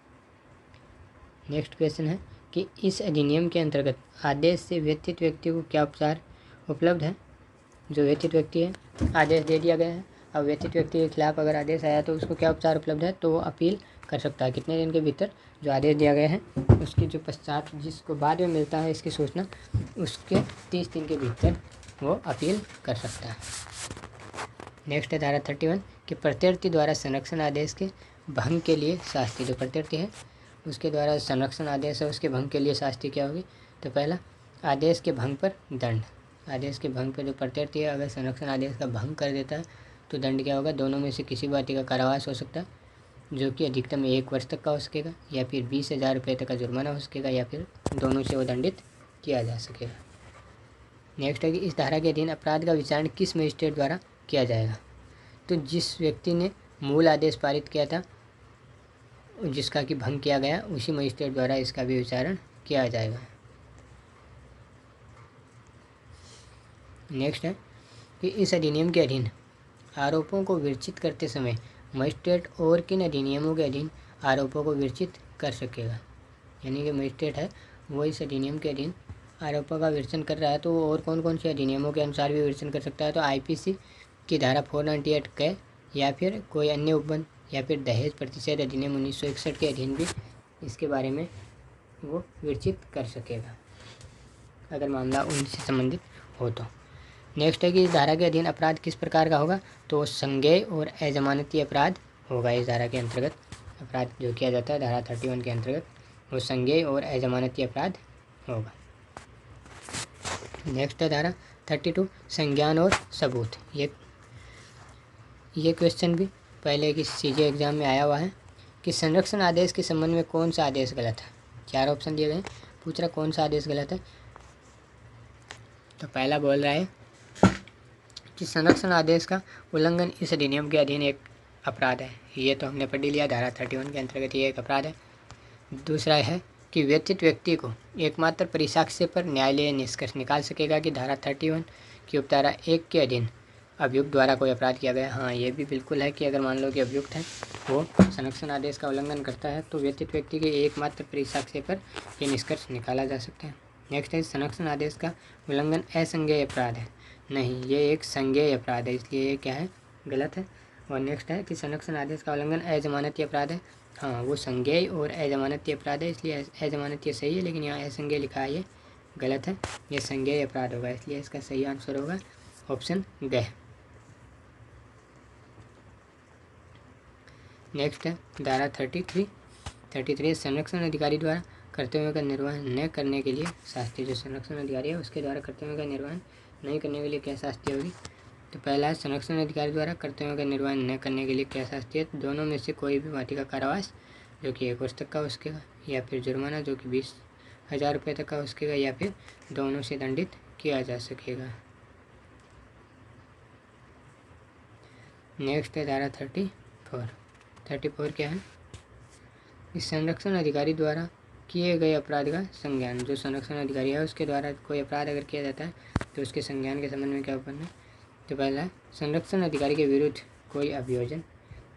नेक्स्ट क्वेश्चन है कि इस अधिनियम के अंतर्गत आदेश से व्यथित व्यक्ति को क्या उपचार उपलब्ध है। जो व्यथित व्यक्ति है, आदेश दे दिया गया है, अब व्यथित व्यक्ति के खिलाफ अगर आदेश आया तो उसको क्या उपचार उपलब्ध है। तो वो अपील कर सकता है कितने दिन के भीतर, जो आदेश दिया गया है उसकी जो पश्चात जिसको बाद में मिलता है इसकी सूचना उसके 30 दिन के भीतर वो अपील कर सकता है। नेक्स्ट है धारा 31 कि प्रत्यर्थी द्वारा संरक्षण आदेश के भंग के लिए शास्ति। जो प्रत्यर्थी है उसके द्वारा संरक्षण आदेश है उसके भंग के लिए शास्ति क्या होगी। तो पहला, आदेश के भंग पर दंड। आदेश के भंग पर जो प्रत्यर्थी है अगर संरक्षण आदेश का भंग कर देता है तो दंड क्या होगा। दोनों में से किसी बात का कारावास हो सकता है जो कि अधिकतम 1 वर्ष तक का हो सकेगा, या फिर 20,000 रुपये तक का जुर्माना हो सकेगा, या फिर दोनों से वो दंडित किया जा सकेगा। नेक्स्ट है कि इस धारा के अधीन अपराध का विचारण किस मजिस्ट्रेट द्वारा किया जाएगा। तो जिस व्यक्ति ने मूल आदेश पारित किया था जिसका कि भंग किया गया उसी मजिस्ट्रेट द्वारा इसका भी विचारण किया जाएगा। नेक्स्ट है कि इस अधिनियम के अधीन आरोपों को विरचित करते समय मजिस्ट्रेट और किन अधिनियमों के अधीन आरोपों को विरचित कर सकेगा। यानी कि मजिस्ट्रेट है वो इस अधिनियम के अधीन आरोपों का विरचन कर रहा है तो वो और कौन कौन से अधिनियमों के अनुसार भी विरचन कर सकता है। तो IPC की धारा 498 के या फिर कोई अन्य उपबंध या फिर दहेज प्रतिषेध अधिनियम 1961 के अधीन भी इसके बारे में वो विरचित कर सकेगा अगर मामला उनसे संबंधित हो तो। नेक्स्ट है कि इस धारा के अधीन अपराध किस प्रकार का होगा। तो संज्ञेय और अजमानती अपराध होगा। इस धारा के अंतर्गत अपराध जो किया जाता है धारा 31 के अंतर्गत वो संज्ञेय और अजमानती अपराध होगा। नेक्स्ट है धारा 32 संज्ञान और सबूत। ये क्वेश्चन भी पहले की CJ एग्जाम में आया हुआ है कि संरक्षण आदेश के संबंध में कौन सा आदेश गलत है। 4 ऑप्शन दिए गए हैं, पूछ रहा कौन सा आदेश गलत है। तो पहला बोल रहा है कि संरक्षण आदेश का उल्लंघन इस अधिनियम के अधीन एक अपराध है। ये तो हमने पढ़ लिया, धारा 31 के अंतर्गत ये एक अपराध है। दूसरा है कि व्यथित व्यक्ति को एकमात्र परिसाक्ष्य पर न्यायालय निष्कर्ष निकाल सकेगा कि धारा 31 की उपधारा 1 के अधीन अभियुक्त द्वारा कोई अपराध किया गया। हाँ, ये भी बिल्कुल है कि अगर मान लो कि अभियुक्त है वो संरक्षण आदेश का उल्लंघन करता है तो व्यथित व्यक्ति के एकमात्र परिसाक्ष्य पर ये निष्कर्ष निकाला जा सकता है। नेक्स्ट है संरक्षण आदेश का उल्लंघन असंज्ञेय अपराध है। नहीं, ये एक संज्ञेय अपराध है, इसलिए ये क्या है, गलत है। और नेक्स्ट है कि संरक्षण आदेश का उल्लंघन अजमानती अपराध है। हाँ, वो संज्ञेय और अजमानती अपराध है, इसलिए अजमानती सही है, लेकिन यहाँ असंज्ञेय लिखा है, ये गलत है। ये संज्ञेय अपराध होगा, इसलिए इसका सही आंसर होगा ऑप्शन ग। नेक्स्ट है धारा 33 संरक्षण अधिकारी द्वारा कर्तव्यों का निर्वहन न करने के लिए शास्ति। जो संरक्षण अधिकारी है उसके द्वारा कर्तव्यों का निर्वहन नहीं करने के लिए क्या शास्ति होगी। तो पहला है संरक्षण अधिकारी द्वारा कर्तव्यों का निर्वहन न करने के लिए क्या शास्ति है। दोनों में से कोई भी वाटी का कारावास जो कि 1 वर्ष तक का हो सकेगा, या फिर जुर्माना जो कि 20,000 रुपये तक का हो सकेगा, या फिर दोनों से दंडित किया जा सकेगा। नेक्स्ट है धारा 34 क्या है, इस संरक्षण अधिकारी द्वारा किए गए अपराध का संज्ञान। जो संरक्षण अधिकारी है उसके द्वारा कोई अपराध अगर किया जाता है तो उसके संज्ञान के संबंध में क्या उपबंध है। तो पहला है संरक्षण अधिकारी के विरुद्ध कोई अभियोजन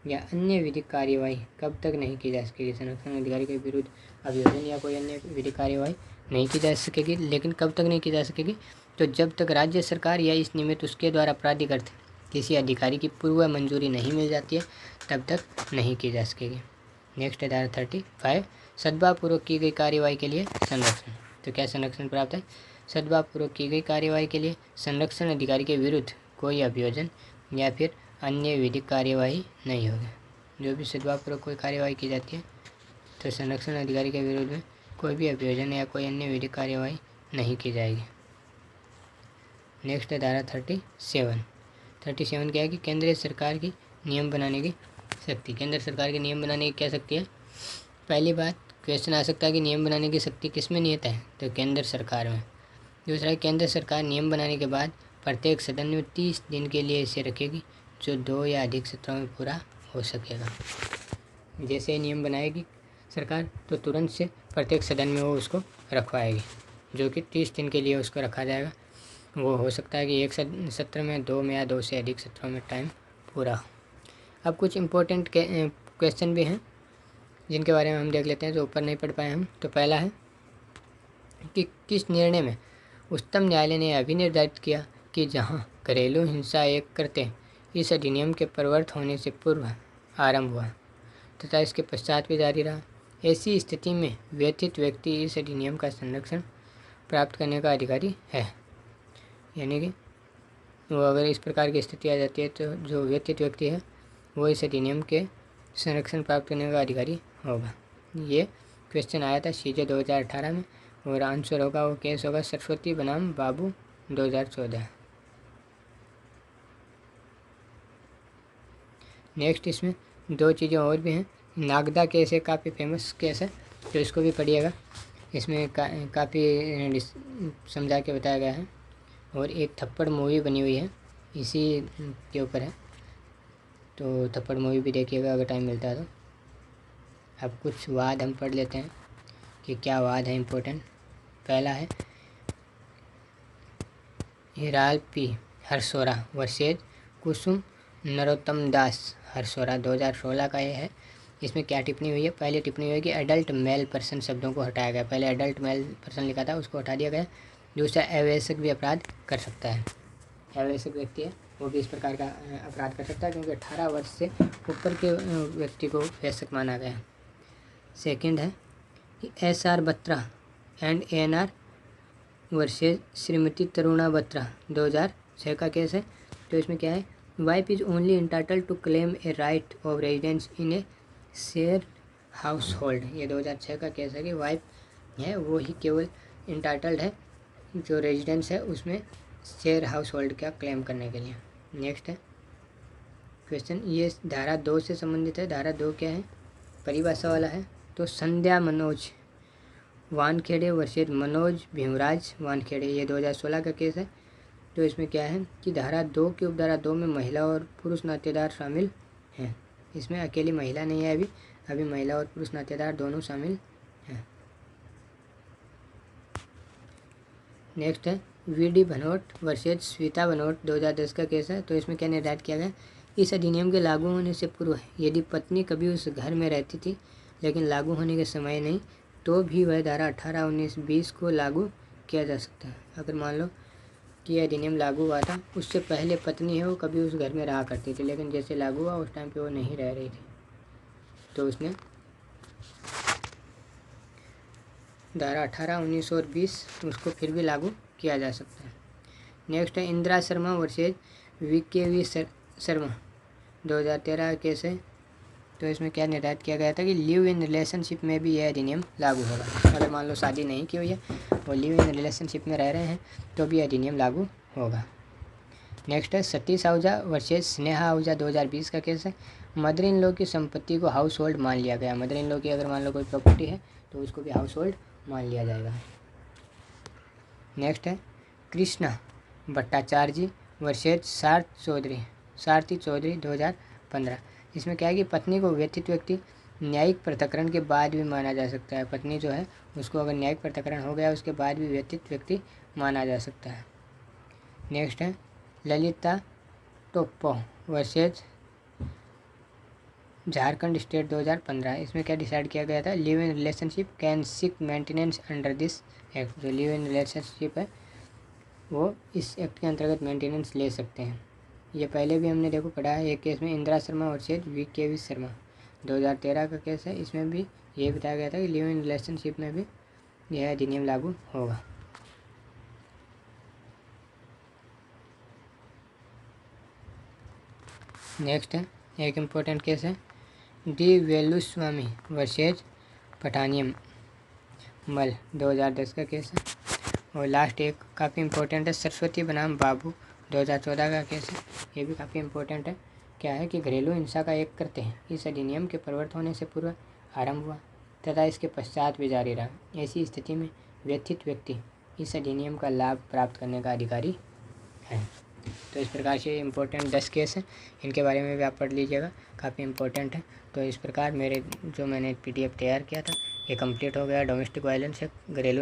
या अन्य विधिक कार्यवाही कब तक नहीं की जा सकेगी। संरक्षण अधिकारी के विरुद्ध अभियोजन या कोई अन्य विधिक कार्यवाही नहीं की जा सकेगी, लेकिन कब तक नहीं की जा सकेगी। तो जब तक राज्य सरकार या इस निमित्त उसके द्वारा अपराधीकृत किसी अधिकारी की पूर्व मंजूरी नहीं मिल जाती है तब तक नहीं की जा सकेगी। नेक्स्ट है धारा 35 सद्भावपूर्वक की गई कार्यवाही के लिए संरक्षण। तो क्या संरक्षण प्राप्त है? सद्भावपूर्वक की गई कार्यवाही के लिए संरक्षण अधिकारी के विरुद्ध कोई अभियोजन या फिर अन्य विधिक कार्यवाही नहीं होगी। जो भी सद्भावपूर्वक कोई कार्यवाही की जाती है तो संरक्षण अधिकारी के विरुद्ध में कोई भी अभियोजन या कोई अन्य विधिक कार्यवाही नहीं की जाएगी। नेक्स्ट है धारा 37 क्या है कि केंद्रीय सरकार की नियम बनाने की शक्ति। केंद्र सरकार के नियम बनाने की क्या शक्ति है? पहली बात क्वेश्चन आ सकता है कि नियम बनाने की शक्ति किस में निहित है? तो केंद्र सरकार में। दूसरा है केंद्र सरकार नियम बनाने के बाद प्रत्येक सदन में 30 दिन के लिए इसे रखेगी जो 2 या अधिक सत्रों में पूरा हो सकेगा। जैसे ही नियम बनाएगी सरकार तो तुरंत से प्रत्येक सदन में वो उसको रखवाएगी, जो कि 30 दिन के लिए उसको रखा जाएगा। वो हो सकता है कि एक सत्र में, 2 में या 2 से अधिक सत्रों में टाइम पूरा हो। अब कुछ इम्पोर्टेंट क्वेश्चन भी हैं जिनके बारे में हम देख लेते हैं, जो ऊपर नहीं पढ़ पाए हम। तो पहला है कि किस निर्णय में उच्चतम न्यायालय ने अभिनिर्धारित किया कि जहां घरेलू हिंसा एक कृत्य इस अधिनियम के प्रवर्त होने से पूर्व आरंभ हुआ तथा इसके पश्चात भी जारी रहा, ऐसी स्थिति में व्यथित व्यक्ति इस अधिनियम का संरक्षण प्राप्त करने का अधिकारी है। यानी कि वो अगर इस प्रकार की स्थिति आ जाती है तो जो व्यथित व्यक्ति है वो इस अधिनियम के संरक्षण प्राप्त करने का अधिकारी होगा। ये क्वेश्चन आया था सीजे 2018 में और आंसर होगा वो केस होगा सरस्वती बनाम बाबू 2014। नेक्स्ट इसमें 2 चीज़ें और भी हैं। नागदा केस है, काफ़ी फेमस केस है, तो इसको भी पढ़िएगा। इसमें काफ़ी समझा के बताया गया है। और एक थप्पड़ मूवी बनी हुई है इसी के ऊपर है, तो थप्पड़ मूवी भी देखिएगा अगर टाइम मिलता है तो। अब कुछ वाद हम पढ़ लेते हैं कि क्या वाद है इम्पोर्टेंट। पहला है हिराल पी हरसोरा वर्सेज कुसुम नरोत्तम दास हरसोरा 2016 का ये है। इसमें क्या टिप्पणी हुई है? पहली टिप्पणी हुई है कि एडल्ट मेल पर्सन शब्दों को हटाया गया। पहले एडल्ट मेल पर्सन लिखा था, उसको हटा दिया गया। दूसरा अवैसक भी अपराध कर सकता है। अवैसक व्यक्ति है वो भी इस प्रकार का अपराध कर सकता है क्योंकि 18 वर्ष से ऊपर के व्यक्ति को वयस्क माना गया है। सेकंड है कि SR Batra and ANR versus Shrimati Taruna Batra 2006 का केस है। तो इसमें क्या है? Wife is only entitle to claim a right of residence in a share household. ये 2006 का केस है कि वाइफ है वो ही केवल इंटाइटल्ड है जो रेजिडेंस है उसमें शेयर हाउस होल्ड का क्लेम करने के लिए। नेक्स्ट है क्वेश्चन, ये धारा 2 से संबंधित है। धारा 2 क्या है? परिभाषा वाला है। तो संध्या मनोज वानखेड़े वर्सेज मनोज भीमराज वानखेड़े, ये 2016 का केस है। तो इसमें क्या है कि धारा 2 की उपधारा 2 में महिला और पुरुष नातेदार शामिल हैं। इसमें अकेली महिला नहीं है, अभी महिला और पुरुष नातेदार दोनों शामिल हैं। नेक्स्ट है VD भनोट वर्सेज स्वीता भनोट 2010 का केस है। तो इसमें क्या निर्धारित किया गया? इस अधिनियम के लागू होने से पूर्व यदि पत्नी कभी उस घर में रहती थी लेकिन लागू होने के समय नहीं, तो भी वह धारा 18, 19, 20 को लागू किया जा सकता है। अगर मान लो कि यह अधिनियम लागू हुआ था, उससे पहले पत्नी है वो कभी उस घर में रहा करती थी, लेकिन जैसे लागू हुआ उस टाइम पे वो नहीं रह रही थी, तो उसने धारा 18, 19 और 20 उसको फिर भी लागू किया जा सकता है। नेक्स्ट है Indira Sharma versus VKV Sharma 2013 case है। तो इसमें क्या निर्धारित किया गया था कि लिव इन रिलेशनशिप में भी यह अधिनियम लागू होगा। अगर मान लो शादी नहीं की हुई है और लिव इन रिलेशनशिप में रह रहे हैं तो भी अधिनियम लागू होगा। नेक्स्ट है सतीश आहूजा वर्सेज स्नेहा आहूजा 2020 का केस है। मदर इन लॉ की संपत्ति को हाउस होल्ड मान लिया गया। मदर इन लॉ की अगर मान लो कोई प्रॉपर्टी है तो उसको भी हाउस होल्ड मान लिया जाएगा। नेक्स्ट है कृष्णा भट्टाचार्य वर्सेज सारथी चौधरी 2015। इसमें क्या है कि पत्नी को व्यथित व्यक्ति न्यायिक पृथक्करण के बाद भी माना जा सकता है। पत्नी जो है उसको अगर न्यायिक पृथक्करण हो गया उसके बाद भी व्यथित व्यक्ति माना जा सकता है। नेक्स्ट है ललिता टोप्पो वर्सेज झारखंड स्टेट 2015। इसमें क्या डिसाइड किया गया था? Live in relationship can seek maintenance under this act. जो लिव इन रिलेशनशिप है वो इस एक्ट के अंतर्गत मेंटेनेंस ले सकते हैं। ये पहले भी हमने देखो पढ़ा है। एक केस में इंदिरा शर्मा वर्सेज VKV शर्मा 2013 का केस है। इसमें भी ये बताया गया था कि लिव इन रिलेशनशिप में भी यह अधिनियम लागू होगा। नेक्स्ट है, एक इम्पोर्टेंट केस है डी वेलुस्वामी वर्सेज पठानियम मल 2010 का केस है। और लास्ट एक काफ़ी इम्पोर्टेंट है सरस्वती बनाम बाबू 2014 का केस है। ये भी काफ़ी इम्पोर्टेंट है। क्या है कि घरेलू हिंसा का एक कृत्य है इस अधिनियम के प्रवर्त होने से पूर्व आरंभ हुआ तथा इसके पश्चात भी जारी रहा। ऐसी स्थिति में व्यथित व्यक्ति इस अधिनियम का लाभ प्राप्त करने का अधिकारी है। तो इस प्रकार से इम्पोर्टेंट 10 केस हैं, इनके बारे में भी आप पढ़ लीजिएगा, काफ़ी इम्पोर्टेंट है। तो इस प्रकार मैंने PDF तैयार किया था ये कंप्लीट हो गया। डोमेस्टिक वायलेंस है, घरेलू